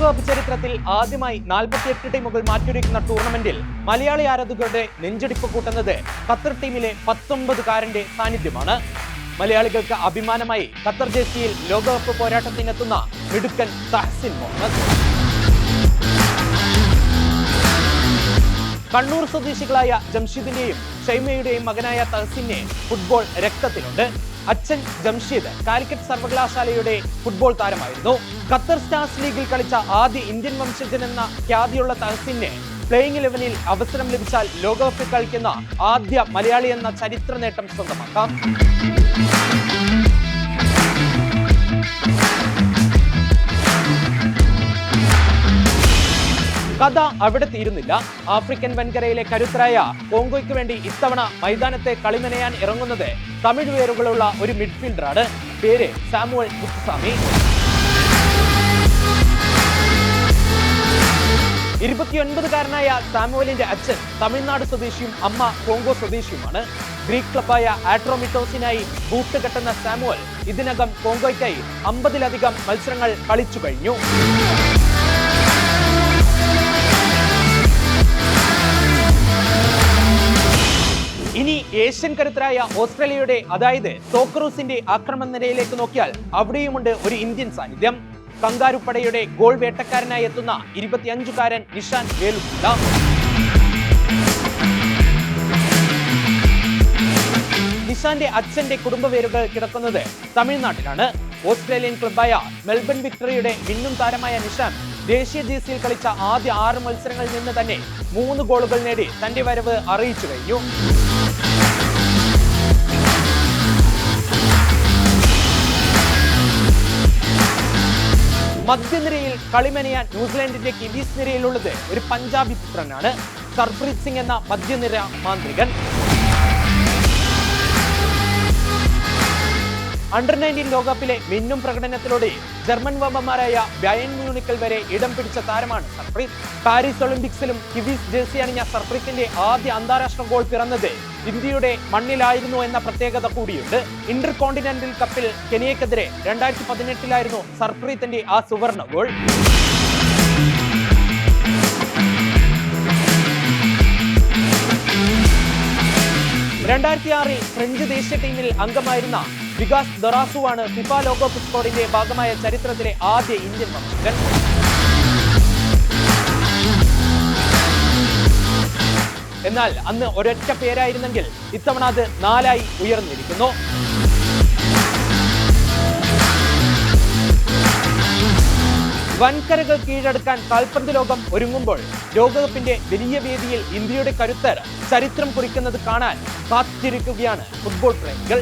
ലോകകപ്പ് ചരിത്രത്തിൽ ആദ്യമായി 48 ടീമുകൾ മാറ്റുരയ്ക്കുന്ന ടൂർണമെന്റിൽ മലയാളി ആരാധകരുടെ നെഞ്ചിടിപ്പ് കൂട്ടുന്നത് ഖത്തർ ടീമിലെ 19-കാരന്റെ സാന്നിധ്യമാണ്. മലയാളികൾക്ക് അഭിമാനമായി ഖത്തർ ജേഴ്സിയിൽ ലോകകപ്പ് പോരാട്ടത്തിനെത്തുന്ന മിടുക്കൻ തഹസിൻ മുഹമ്മദ്. കണ്ണൂർ സ്വദേശികളായ ജംഷീദിന്റെയും ഷൈമയുടെയും മകനായ തഹസിനെ ഫുട്ബോൾ രക്തത്തിലുണ്ട്. അച്ഛൻ ജംഷീദ് കാലിക്കറ്റ് സർവകലാശാലയുടെ ഫുട്ബോൾ താരമായിരുന്നു. ഖത്തർ സ്റ്റാർസ് ലീഗിൽ കളിച്ച ആദ്യ ഇന്ത്യൻ വംശജൻ എന്ന ഖ്യാതിയുള്ള തഹസിനെ പ്ലേയിങ് 11-ൽ അവസരം ലഭിച്ചാൽ ലോകകപ്പിൽ കളിക്കുന്ന ആദ്യ മലയാളി എന്ന ചരിത്ര നേട്ടം സ്വന്തമാക്കാം. കഥ അവിടെ തീരുന്നില്ല. ആഫ്രിക്കൻ വൻകരയിലെ കരുത്തരായ കോങ്കോയ്ക്ക് വേണ്ടി ഇത്തവണ മൈതാനത്തെ കളിമെനയാൻ ഇറങ്ങുന്നത് തമിഴ് പേരുകളുള്ള ഒരു മിഡ്ഫീൽഡറാണ്. പേര് സാമുവൽ മുത്തുസ്വാമി. 29-കാരനായ സാമുവലിന്റെ അച്ഛൻ തമിഴ്നാട് സ്വദേശിയും അമ്മ കോങ്കോ സ്വദേശിയുമാണ്. ഗ്രീക്ക് ക്ലബായ ആട്രോമിറ്റോസിനായി ബൂട്ട് കെട്ടുന്ന സാമുവൽ ഇതിനകം കോങ്കോയ്ക്കായി 50-ലധികം മത്സരങ്ങൾ കളിച്ചു കഴിഞ്ഞു. ഇനി ഏഷ്യൻ കരുത്തരായ ഓസ്ട്രേലിയയുടെ അതായത് സോക്കറൂസിന്റെ ആക്രമണ നിരയിലേക്ക് നോക്കിയാൽ അവിടെയുമുണ്ട് ഒരു ഇന്ത്യൻ സാന്നിധ്യം. കങ്കാരുപ്പടയുടെ ഗോൾ വേട്ടക്കാരനായി എത്തുന്ന 25-കാരൻ നിഷാൻ വേലുമുല്ല. നിഷാന്റെ അച്ഛന്റെ കുടുംബ വേരുകൾ കിടക്കുന്നത് തമിഴ്നാട്ടിലാണ്. ഓസ്ട്രേലിയൻ ക്ലബായ മെൽബൺ വിക്ടറിയുടെ മിന്നും താരമായ നിഷാൻ ദേശീയ ജേഴ്സിയിൽ കളിച്ച ആദ്യ 6 മത്സരങ്ങളിൽ നിന്ന് തന്നെ 3 ഗോളുകൾ നേടി തന്റെ വരവ് അറിയിച്ചു കഴിഞ്ഞു. മധ്യനിരയിൽ കളിമെനയാൻ ന്യൂസിലാൻഡിന്റെ കിവീസ് നിരയിലുള്ളത് ഒരു പഞ്ചാബി പുത്രനാണ്, സർപ്രീത് സിംഗ് എന്ന മധ്യനിര മാന്ത്രികൻ. അണ്ടർ-19 ലോകകപ്പിലെ മിന്നും പ്രകടനത്തിലൂടെ ജർമ്മൻ വമ്പന്മാരായ ബയൺ മ്യൂണിക്കിൽ വരെ ഇടം പിടിച്ച താരമാണ് സർപ്രീത്. പാരീസ് ഒളിമ്പിക്സിലും കിവീസ് ജേഴ്സി അണിഞ്ഞ സർപ്രീത്തിന്റെ ആദ്യ അന്താരാഷ്ട്ര ഗോൾ പിറന്നത് ഇന്ത്യയുടെ മണ്ണിലായിരുന്നു എന്ന പ്രത്യേകത കൂടിയുണ്ട്. ഇന്റർ കോണ്ടിനെന്റൽ കപ്പിൽ കെനിയക്കെതിരെ 2018-ലായിരുന്നു സർപ്രീത്തിന്റെ ആ സുവർണ ഗോൾ. 2006-ൽ ഫ്രഞ്ച് ദേശീയ ടീമിൽ അംഗമായിരുന്ന വികാസ് ദൊറാസുവാണ് ഫിഫ ലോകകപ്പ് സ്ക്വാഡിന്റെ ഭാഗമായ ചരിത്രത്തിലെ ആദ്യ ഇന്ത്യൻ വംശജൻ. എന്നാൽ അന്ന് ഒരൊറ്റ പേരായിരുന്നെങ്കിൽ ഇത്തവണ അത് 4-ആയി ഉയർന്നിരിക്കുന്നു. വൻകരകൾ കീഴടക്കാൻ കാൽപന്ത് ലോകം ഒരുങ്ങുമ്പോൾ ലോകകപ്പിന്റെ വലിയ വേദിയിൽ ഇന്ത്യയുടെ കരുത്തർ ചരിത്രം കുറിക്കുന്നത് കാണാൻ കാത്തിരിക്കുകയാണ് ഫുട്ബോൾ പ്രേമികൾ.